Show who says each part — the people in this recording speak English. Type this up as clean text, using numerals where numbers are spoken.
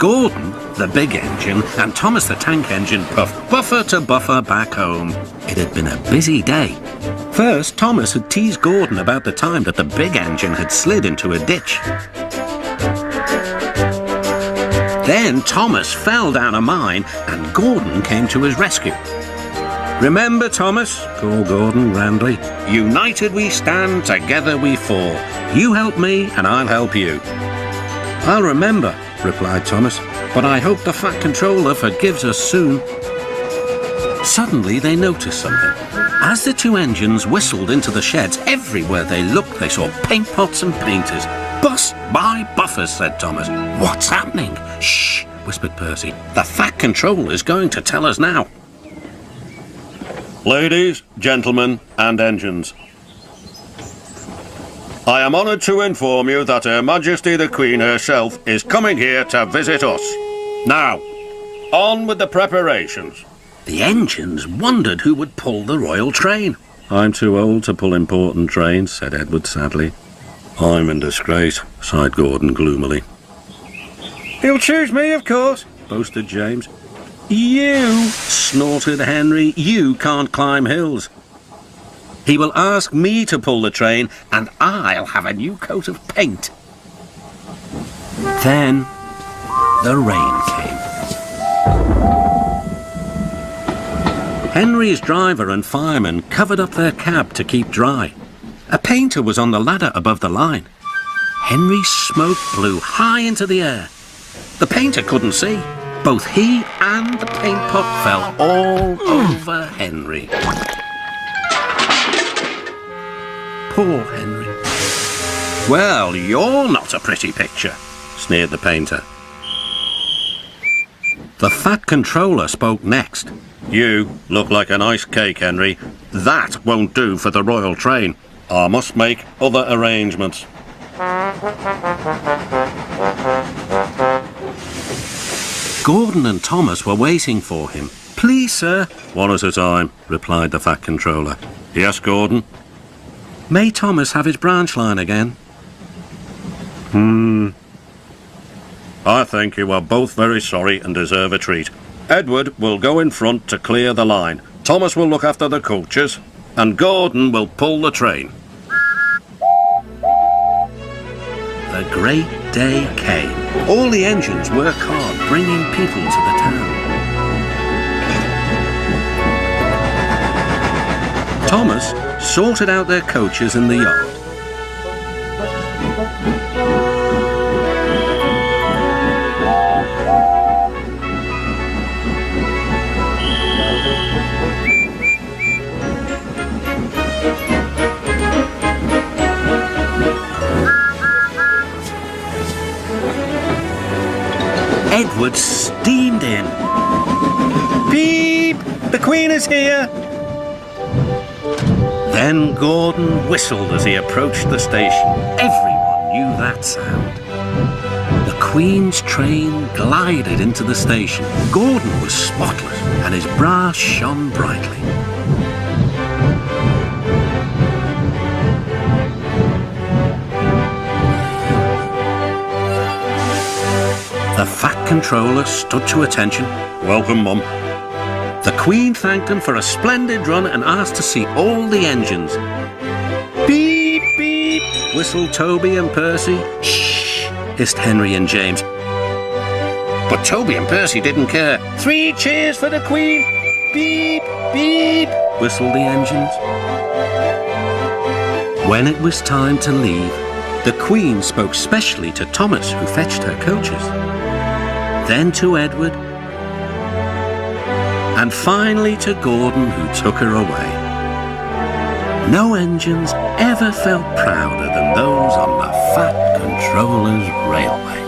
Speaker 1: Gordon, the big engine, and Thomas the tank engine puffed buffer to buffer back home. It had been a busy day. First, Thomas had teased Gordon about the time that the big engine had slid into a ditch. Then Thomas fell down a mine and Gordon came to his rescue. "Remember, Thomas," called Gordon grandly, "united we stand, together we fall. You help me and I'll help you." "I'll remember," replied Thomas, "but I hope the Fat Controller forgives us soon." Suddenly they noticed something. As the two engines whistled into the sheds, everywhere they looked they saw paint pots and painters. "Bust my buffers," said Thomas. "What's happening?" "Shh," whispered Percy. "The Fat Controller is going to tell us now."
Speaker 2: Ladies, gentlemen, and engines, I am honoured to inform you that Her Majesty the Queen herself is coming here to visit us. Now, on with the preparations.
Speaker 1: The engines wondered who would pull the royal train.
Speaker 2: "I'm too old to pull important trains," said Edward sadly. "I'm in disgrace," sighed Gordon gloomily.
Speaker 1: "He'll choose me, of course," boasted James. "You," snorted Henry, "you can't climb hills. He will ask me to pull the train, and I'll have a new coat of paint." Then the rain came. Henry's driver and fireman covered up their cab to keep dry. A painter was on the ladder above the line. Henry's smoke blew high into the air. The painter couldn't see. Both he and the paint pot fell all over Henry. Poor Henry. "Well, you're not a pretty picture," sneered the painter. The Fat Controller spoke next.
Speaker 2: "You look like an ice cake, Henry. That won't do for the royal train. I must make other arrangements."
Speaker 1: Gordon and Thomas were waiting for him. "Please, sir."
Speaker 2: "One at a time," replied the Fat Controller. "Yes, Gordon?"
Speaker 1: "May Thomas have his branch line again?"
Speaker 2: I think you are both very sorry and deserve a treat. Edward will go in front to clear the line. Thomas will look after the coaches, and Gordon will pull the train."
Speaker 1: The great day came. All the engines worked hard, bringing people to the town. Thomas sorted out their coaches in the yard. Edward steamed in. "Beep! The Queen is here!" Then Gordon whistled as he approached the station. Everyone knew that sound. The Queen's train glided into the station. Gordon was spotless, and his brass shone brightly. The Fat Controller stood to attention.
Speaker 2: "Welcome, Mum."
Speaker 1: The Queen thanked him for a splendid run and asked to see all the engines. "Beep, beep," whistled Toby and Percy. "Shh," hissed Henry and James. But Toby and Percy didn't care. "3 cheers for the Queen!" "Beep, beep," whistled the engines. When it was time to leave, the Queen spoke specially to Thomas, who fetched her coaches. Then to Edward, and finally to Gordon, who took her away. No engines ever felt prouder than those on the Fat Controller's railway.